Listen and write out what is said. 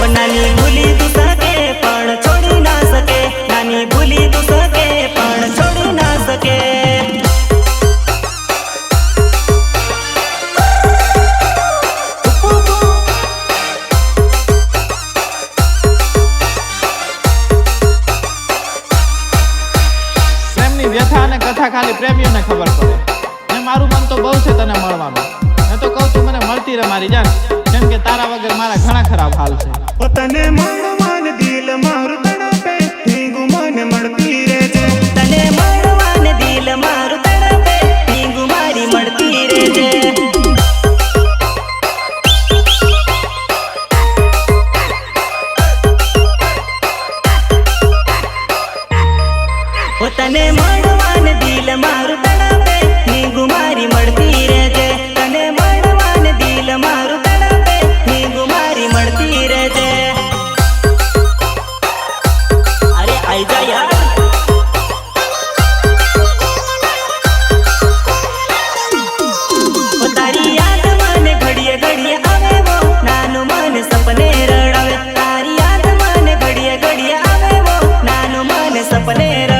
નાની ભૂલી તું શકે પણ છોડી ના શકે, નાની ભૂલી તું શકે પણ છોડી ના શકે. પ્રેમની વ્યથા અને કથા ખાલી પ્રેમીઓને ખબર પડે. ને મારું મન તો બહુ છે તને મળવાનું. મેં તો કહું છું મને મળતી રહે મારી જાન, કેમ કે તારા વગર મારા ઘણા ખરાબ હાલ છે. તને મળવાન દિલ મારું તડપે, ઠીંગુ મને મળતી રહેજે. તને મળવાન દિલ મારું તડપે, ઠીંગુ મારી મળતી રહેજે. તને મળવાન દિલ મારું તડપે, ઠીંગુ મારી મળતી રહેજે. તને મળવાન દિલ મારું તડપે, ઠીંગુ મારી મળતી રહેજે. અરે આઈ જા યાર. તારી યાદ મને ઘડીએ ઘડીએ આવે વો, નાનું મને સપને રડાવે. તારી યાદ મને ઘડીએ ઘડીએ આવે વો, નાનું મને સપને રડાવે.